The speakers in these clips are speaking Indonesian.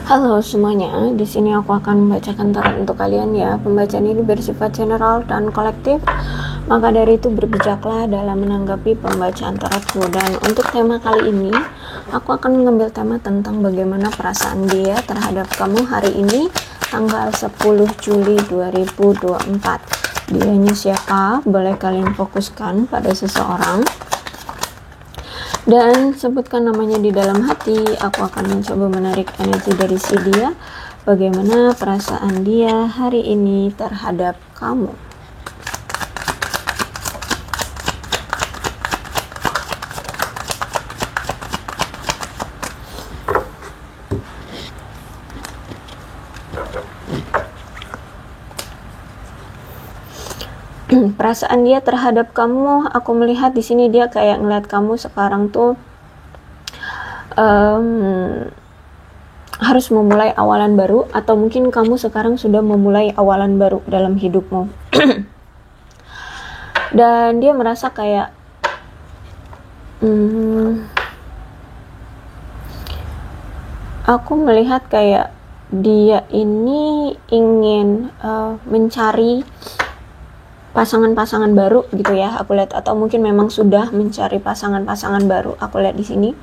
Halo semuanya, di sini aku akan membacakan tarot untuk kalian ya. Pembacaan ini bersifat general dan kolektif, maka dari itu berbijaklah dalam menanggapi pembacaan tarotku. Dan untuk tema kali ini, aku akan mengambil tema tentang bagaimana perasaan dia terhadap kamu hari ini, tanggal 10 Juli 2024. Dianya siapa? Boleh kalian fokuskan pada seseorang dan sebutkan namanya di dalam hati. Aku akan mencoba menarik energi dari si dia. Bagaimana perasaan dia hari ini terhadap kamu? Perasaan dia terhadap kamu, aku melihat di sini dia kayak ngeliat kamu sekarang tuh harus memulai awalan baru, atau mungkin kamu sekarang sudah memulai awalan baru dalam hidupmu. Dan dia merasa kayak aku melihat kayak dia ini ingin mencari pasangan-pasangan baru gitu ya, aku lihat, atau mungkin memang sudah mencari pasangan-pasangan baru, aku lihat di sini.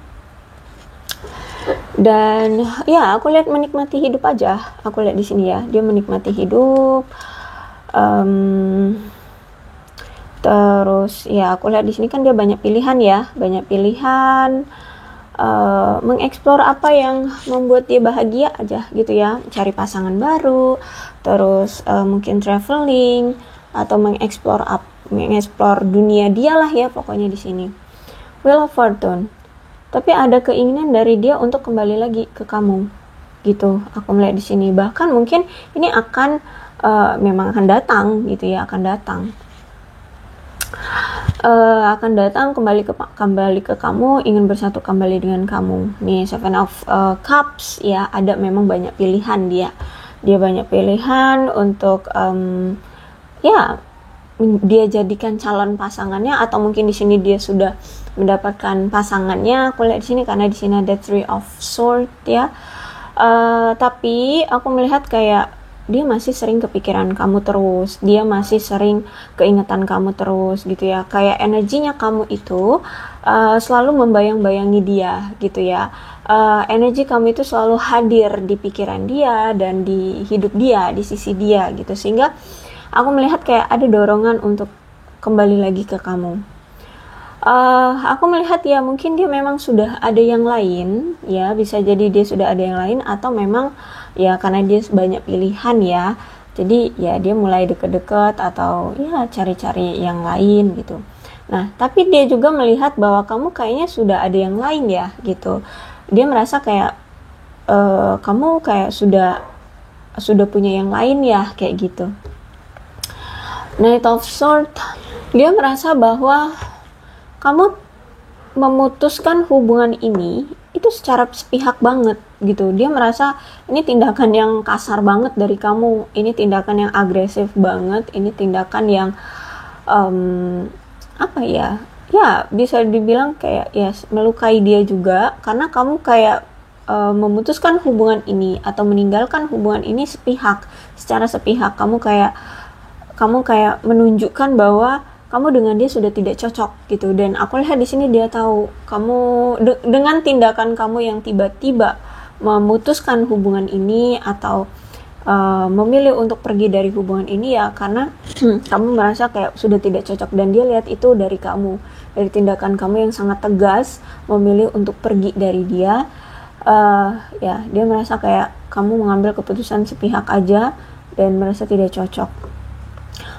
Dan ya, aku lihat menikmati hidup aja, aku lihat di sini ya, dia menikmati hidup. Terus ya, aku lihat di sini kan dia banyak pilihan ya, banyak pilihan. Mengeksplor apa yang membuat dia bahagia aja gitu ya, cari pasangan baru, terus mungkin traveling, atau mengeksplor dunia dia lah ya, pokoknya di sini. Wheel of Fortune. Tapi ada keinginan dari dia untuk kembali lagi ke kamu gitu, aku melihat di sini. Bahkan mungkin ini akan memang akan datang gitu ya, akan datang kembali ke kamu, ingin bersatu kembali dengan kamu. Nih, Seven of Cups ya, ada memang banyak pilihan dia banyak pilihan untuk ya dia jadikan calon pasangannya, atau mungkin di sini dia sudah mendapatkan pasangannya. Aku lihat di sini karena di sini ada Three of Swords ya. Tapi aku melihat kayak dia masih sering kepikiran kamu terus, dia masih sering keingetan kamu terus gitu ya. Kayak energinya kamu itu selalu membayang-bayangi dia gitu ya. Energi kamu itu selalu hadir di pikiran dia dan di hidup dia, di sisi dia gitu, sehingga aku melihat kayak ada dorongan untuk kembali lagi ke kamu. Aku melihat ya, mungkin dia memang sudah ada yang lain ya, bisa jadi dia sudah ada yang lain, atau memang ya karena dia banyak pilihan ya, jadi ya dia mulai deket-deket atau ya cari-cari yang lain gitu. Nah, tapi dia juga melihat bahwa kamu kayaknya sudah ada yang lain ya gitu. Dia merasa kayak kamu kayak sudah punya yang lain ya, kayak gitu. Knight of Swords, dia merasa bahwa kamu memutuskan hubungan ini itu secara sepihak banget gitu. Dia merasa ini tindakan yang kasar banget dari kamu, ini tindakan yang agresif banget, ini tindakan yang apa ya, bisa dibilang kayak ya melukai dia juga, karena kamu kayak memutuskan hubungan ini atau meninggalkan hubungan ini secara sepihak. Kamu kayak menunjukkan bahwa kamu dengan dia sudah tidak cocok gitu. Dan aku lihat di sini dia tahu kamu dengan tindakan kamu yang tiba-tiba memutuskan hubungan ini atau memilih untuk pergi dari hubungan ini ya, karena kamu merasa kayak sudah tidak cocok. Dan dia lihat itu dari kamu, dari tindakan kamu yang sangat tegas memilih untuk pergi dari dia. Ya, dia merasa kayak kamu mengambil keputusan sepihak aja dan merasa tidak cocok.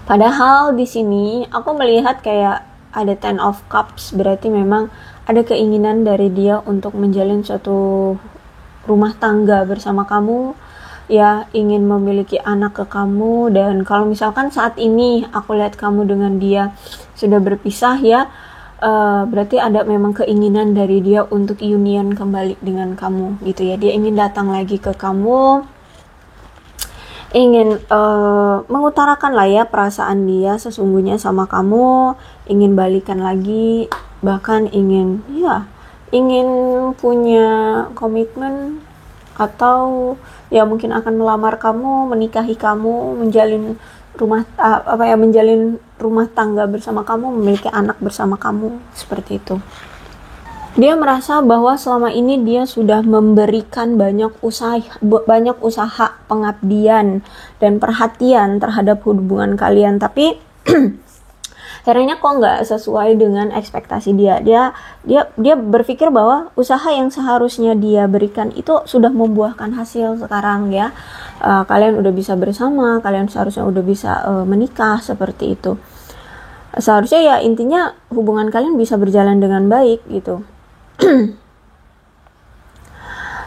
Padahal di sini aku melihat kayak ada Ten of Cups, berarti memang ada keinginan dari dia untuk menjalin suatu rumah tangga bersama kamu, ya ingin memiliki anak ke kamu. Dan kalau misalkan saat ini aku lihat kamu dengan dia sudah berpisah ya, berarti ada memang keinginan dari dia untuk union kembali dengan kamu gitu ya. Dia ingin datang lagi ke kamu, ingin mengutarakan lah ya perasaan dia sesungguhnya sama kamu, ingin balikan lagi, bahkan ingin punya komitmen atau ya mungkin akan melamar kamu, menikahi kamu, menjalin menjalin rumah tangga bersama kamu, memiliki anak bersama kamu, seperti itu. Dia merasa bahwa selama ini dia sudah memberikan banyak usaha pengabdian dan perhatian terhadap hubungan kalian, tapi akhirnya kok nggak sesuai dengan ekspektasi dia. Dia berpikir bahwa usaha yang seharusnya dia berikan itu sudah membuahkan hasil sekarang ya. Kalian udah bisa bersama, kalian seharusnya udah bisa menikah, seperti itu. Seharusnya ya intinya hubungan kalian bisa berjalan dengan baik gitu.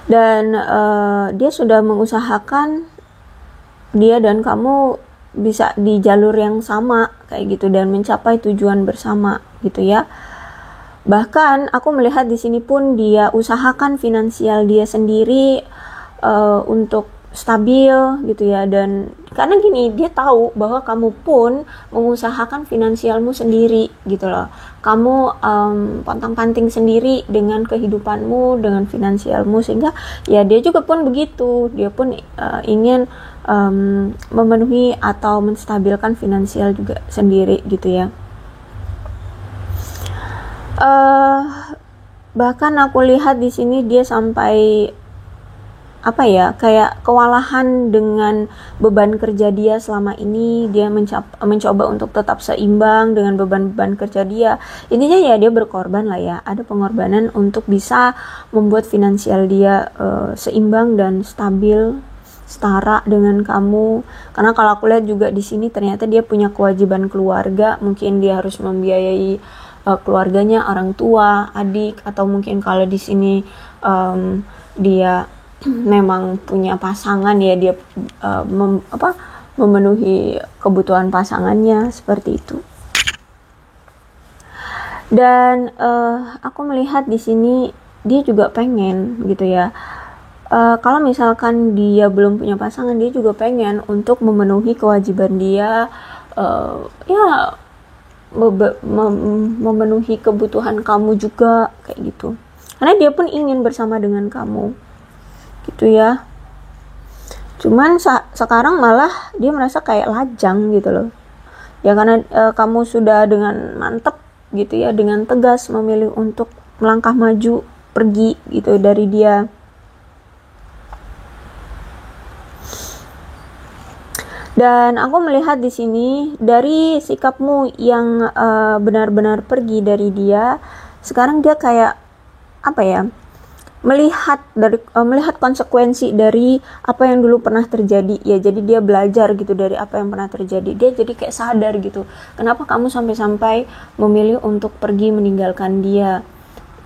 Dan dia sudah mengusahakan dia dan kamu bisa di jalur yang sama kayak gitu dan mencapai tujuan bersama gitu ya. Bahkan aku melihat di sini pun dia usahakan finansial dia sendiri untuk stabil gitu ya, dan karena gini, dia tahu bahwa kamu pun mengusahakan finansialmu sendiri gitu loh. Kamu pontang-panting sendiri dengan kehidupanmu, dengan finansialmu, sehingga ya dia juga pun begitu. Dia pun ingin memenuhi atau menstabilkan finansial juga sendiri gitu ya. Bahkan aku lihat di sini dia sampai kayak kewalahan dengan beban kerja dia selama ini. Dia mencoba untuk tetap seimbang dengan beban-beban kerja dia. Intinya ya dia berkorban lah ya, ada pengorbanan untuk bisa membuat finansial dia seimbang dan stabil, setara dengan kamu. Karena kalau aku lihat juga di sini ternyata dia punya kewajiban keluarga. Mungkin dia harus membiayai keluarganya, orang tua, adik, atau mungkin kalau di sini dia memang punya pasangan ya, dia memenuhi kebutuhan pasangannya, seperti itu. Dan aku melihat di sini dia juga pengen gitu ya, kalau misalkan dia belum punya pasangan, dia juga pengen untuk memenuhi kewajiban dia, memenuhi kebutuhan kamu juga kayak gitu, karena dia pun ingin bersama dengan kamu gitu ya. Cuman sekarang malah dia merasa kayak lajang gitu loh ya, karena kamu sudah dengan mantep gitu ya, dengan tegas memilih untuk melangkah maju pergi gitu dari dia. Dan aku melihat di sini dari sikapmu yang benar-benar pergi dari dia, sekarang dia kayak melihat konsekuensi dari apa yang dulu pernah terjadi ya. Jadi dia belajar gitu dari apa yang pernah terjadi. Dia jadi kayak sadar gitu, kenapa kamu sampai memilih untuk pergi meninggalkan dia.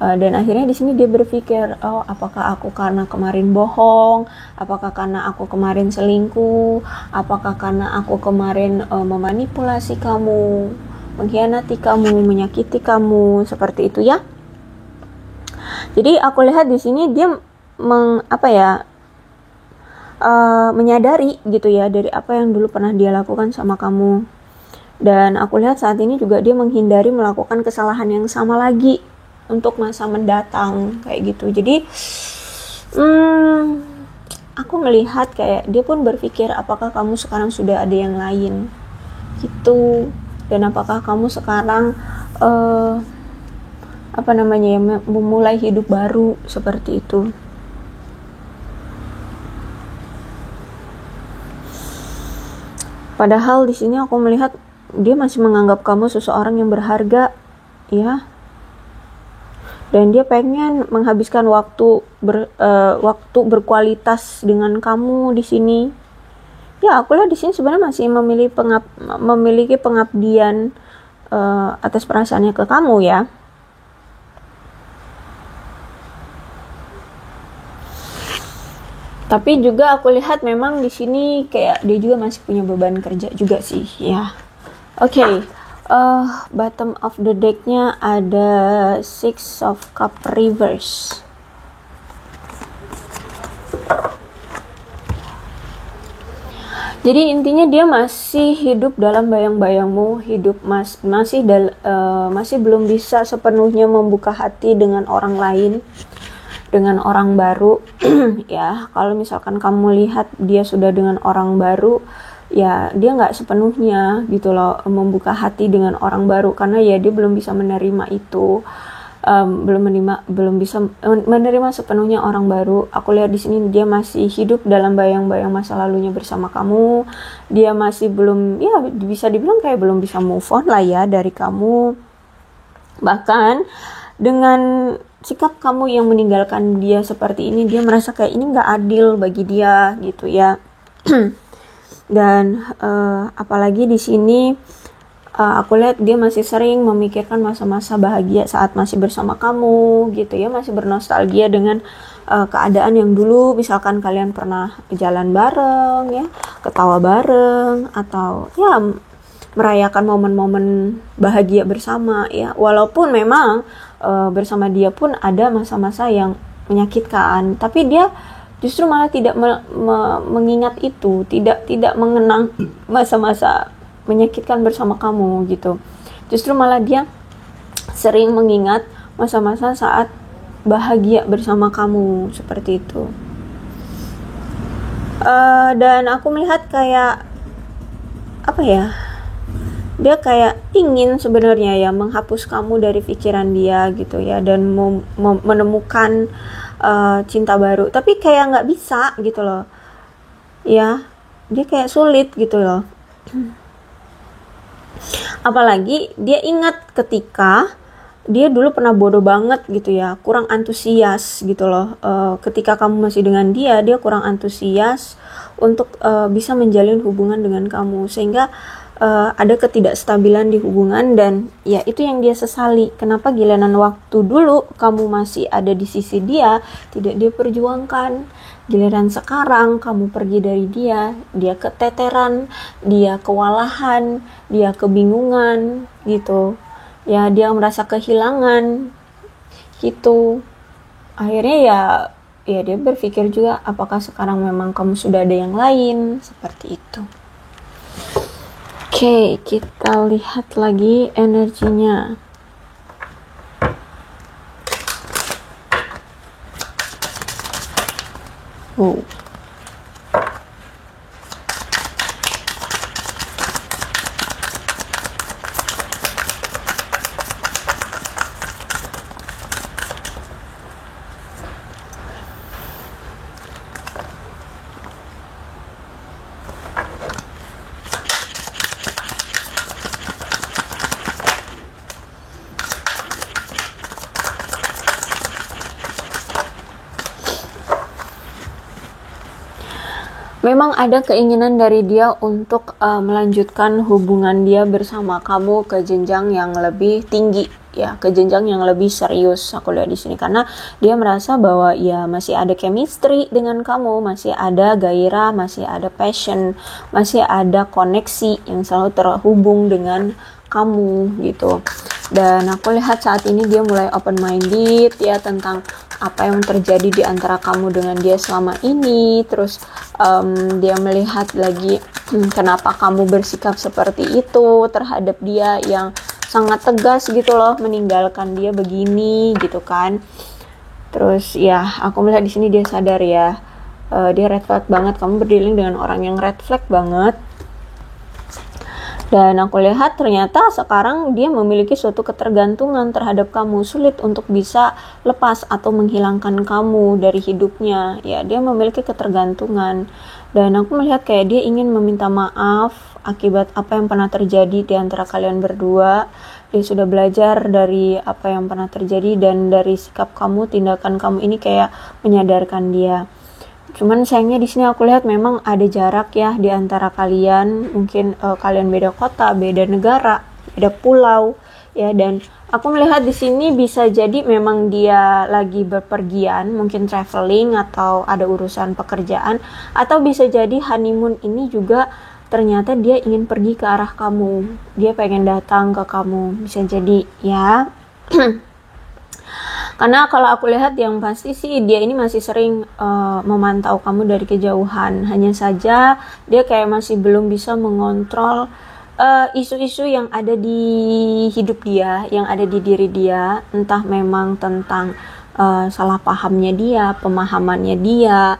Dan akhirnya di sini dia berpikir, oh apakah aku karena kemarin bohong, apakah karena aku kemarin selingkuh, apakah karena aku kemarin memanipulasi kamu, mengkhianati kamu, menyakiti kamu, seperti itu ya. Jadi aku lihat di sini dia menyadari gitu ya dari apa yang dulu pernah dia lakukan sama kamu. Dan aku lihat saat ini juga dia menghindari melakukan kesalahan yang sama lagi untuk masa mendatang kayak gitu. Jadi aku melihat kayak dia pun berpikir, apakah kamu sekarang sudah ada yang lain gitu, dan apakah kamu sekarang memulai hidup baru, seperti itu. Padahal di sini aku melihat dia masih menganggap kamu seseorang yang berharga ya, dan dia pengen menghabiskan waktu berkualitas dengan kamu di sini ya. Aku lihat di sini sebenarnya masih memiliki pengabdian atas perasaannya ke kamu ya. Tapi juga aku lihat memang di sini kayak dia juga masih punya beban kerja juga sih ya. Oke, bottom of the deck-nya ada Six of Cup reverse. Jadi intinya dia masih hidup dalam bayang-bayangmu, masih belum bisa sepenuhnya membuka hati dengan orang lain. dengan orang baru. Ya, kalau misalkan kamu lihat dia sudah dengan orang baru, ya dia nggak sepenuhnya gitu loh membuka hati dengan orang baru, karena ya dia belum bisa menerima itu. Belum bisa menerima sepenuhnya orang baru. Aku lihat di sini dia masih hidup dalam bayang-bayang masa lalunya bersama kamu. Dia masih belum, ya bisa dibilang kayak belum bisa move on lah ya dari kamu. Bahkan dengan sikap kamu yang meninggalkan dia seperti ini, dia merasa kayak ini nggak adil bagi dia gitu ya. Dan apalagi di sini aku lihat dia masih sering memikirkan masa-masa bahagia saat masih bersama kamu gitu ya, masih bernostalgia dengan keadaan yang dulu, misalkan kalian pernah jalan bareng ya, ketawa bareng, atau ya merayakan momen-momen bahagia bersama ya. Walaupun memang bersama dia pun ada masa-masa yang menyakitkan, tapi dia justru malah tidak mengingat itu, tidak mengenang masa-masa menyakitkan bersama kamu gitu. Justru malah dia sering mengingat masa-masa saat bahagia bersama kamu, seperti itu. Dan aku melihat kayak apa ya, dia kayak ingin sebenarnya ya menghapus kamu dari pikiran dia gitu ya, dan menemukan cinta baru, tapi kayak nggak bisa gitu loh ya, dia kayak sulit gitu loh. Apalagi dia ingat ketika dia dulu pernah bodoh banget gitu ya, kurang antusias gitu loh. Ketika kamu masih dengan dia kurang antusias untuk bisa menjalin hubungan dengan kamu, sehingga ada ketidakstabilan di hubungan, dan ya itu yang dia sesali. Kenapa giliran waktu dulu kamu masih ada di sisi dia tidak dia perjuangkan, giliran sekarang kamu pergi dari dia keteteran, dia kewalahan, dia kebingungan gitu ya, dia merasa kehilangan gitu. Akhirnya ya dia berpikir juga, apakah sekarang memang kamu sudah ada yang lain, seperti itu. Oke, kita lihat lagi energinya. Memang ada keinginan dari dia untuk melanjutkan hubungan dia bersama kamu ke jenjang yang lebih tinggi ya, ke jenjang yang lebih serius. Aku lihat di sini karena dia merasa bahwa ya masih ada chemistry dengan kamu, masih ada gairah, masih ada passion, masih ada koneksi yang selalu terhubung dengan kamu gitu. Dan aku lihat saat ini dia mulai open minded ya tentang apa yang terjadi di antara kamu dengan dia selama ini. Terus dia melihat lagi kenapa kamu bersikap seperti itu terhadap dia yang sangat tegas gitu loh, meninggalkan dia begini gitu kan. Terus ya aku melihat di sini dia sadar ya, dia red flag banget, kamu berdealing dengan orang yang red flag banget. Dan aku lihat ternyata sekarang dia memiliki suatu ketergantungan terhadap kamu, sulit untuk bisa lepas atau menghilangkan kamu dari hidupnya. Ya, dia memiliki ketergantungan. Dan aku melihat kayak dia ingin meminta maaf akibat apa yang pernah terjadi di antara kalian berdua. Dia sudah belajar dari apa yang pernah terjadi, dan dari sikap kamu, tindakan kamu ini kayak menyadarkan dia. Cuman sayangnya di sini aku lihat memang ada jarak ya di antara kalian. Mungkin kalian beda kota, beda negara, beda pulau ya, dan aku melihat di sini bisa jadi memang dia lagi bepergian, mungkin traveling atau ada urusan pekerjaan, atau bisa jadi honeymoon ini juga ternyata dia ingin pergi ke arah kamu. Dia pengen datang ke kamu, bisa jadi ya. Karena kalau aku lihat yang pasti sih dia ini masih sering memantau kamu dari kejauhan. Hanya saja dia kayak masih belum bisa mengontrol isu-isu yang ada di hidup dia, yang ada di diri dia. Entah memang tentang salah pahamnya dia, pemahamannya dia,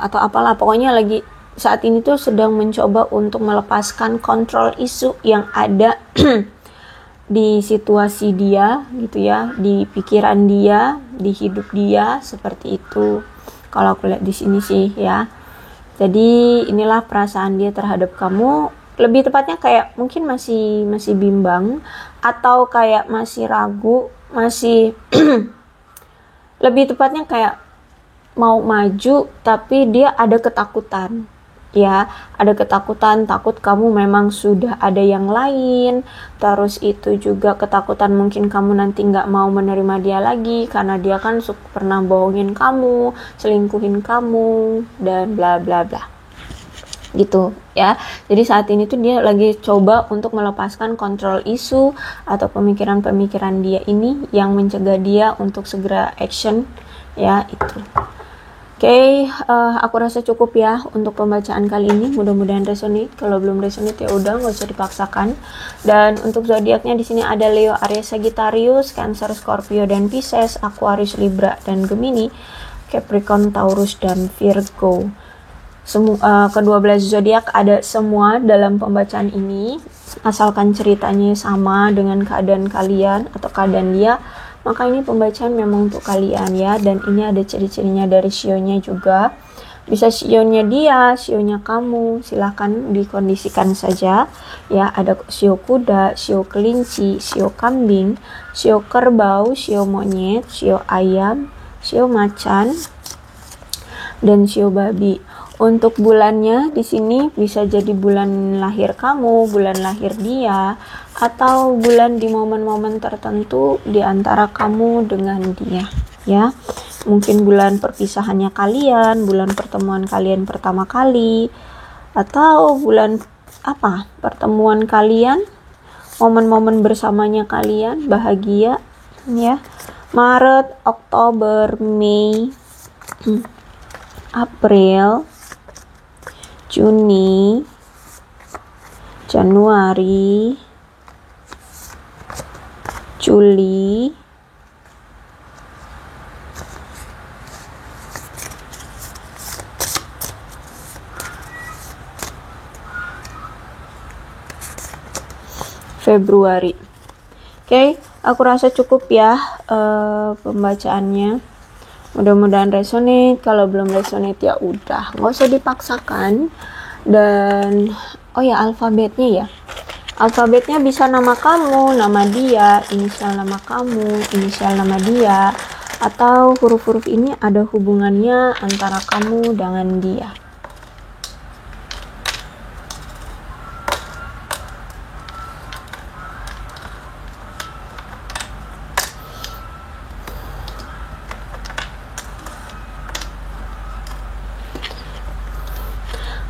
atau apalah, pokoknya lagi saat ini tuh sedang mencoba untuk melepaskan kontrol isu yang ada di situasi dia gitu ya, di pikiran dia, di hidup dia, seperti itu kalau aku lihat di sini sih ya. Jadi inilah perasaan dia terhadap kamu, lebih tepatnya kayak mungkin masih bimbang, atau kayak masih ragu, masih lebih tepatnya kayak mau maju tapi dia ada ketakutan ya, ada ketakutan, takut kamu memang sudah ada yang lain, terus itu juga ketakutan mungkin kamu nanti nggak mau menerima dia lagi karena dia kan pernah bohongin kamu, selingkuhin kamu, dan bla bla bla gitu ya. Jadi saat ini tuh dia lagi coba untuk melepaskan kontrol isu atau pemikiran-pemikiran dia ini yang mencegah dia untuk segera action ya, itu. Oke, aku rasa cukup ya untuk pembacaan kali ini. Mudah-mudahan resonate. Kalau belum resonate ya udah, nggak usah dipaksakan. Dan untuk zodiaknya di sini ada Leo, Aries, Sagittarius, Cancer, Scorpio, dan Pisces, Aquarius, Libra, dan Gemini, Capricorn, Taurus, dan Virgo. Kedua-belas zodiak ada semua dalam pembacaan ini. Asalkan ceritanya sama dengan keadaan kalian atau keadaan dia, maka ini pembacaan memang untuk kalian ya. Dan ini ada ciri-cirinya dari sionya juga. Bisa sionya dia, sionya kamu, silahkan dikondisikan saja ya. Ada sio kuda, sio kelinci, sio kambing, sio kerbau, sio monyet, sio ayam, sio macan, dan sio babi. Untuk bulannya di sini bisa jadi bulan lahir kamu, bulan lahir dia, atau bulan di momen-momen tertentu di antara kamu dengan dia ya. Mungkin bulan perpisahannya kalian, bulan pertemuan kalian pertama kali, atau bulan pertemuan kalian, momen-momen bersamanya kalian bahagia ya. Maret, Oktober, Mei, April, Juni, Januari, Juli, Februari. Oke, aku rasa cukup ya pembacaannya. Mudah-mudahan resonate. Kalau belum resonate ya udah, nggak usah dipaksakan. Dan oh ya, alfabetnya ya. Alfabetnya bisa nama kamu, nama dia, inisial nama kamu, inisial nama dia, atau huruf-huruf ini ada hubungannya antara kamu dengan dia.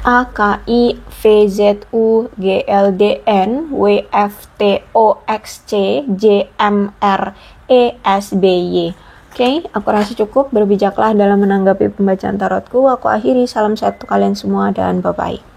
A, K, I, V, Z, U, G, L, D, N, W, F, T, O, X, C, J, M, R, E, S, B, Y. Oke, aku rasa cukup. Berbijaklah dalam menanggapi pembacaan tarotku. Aku akhiri. Salam sehat untuk kalian semua dan bye-bye.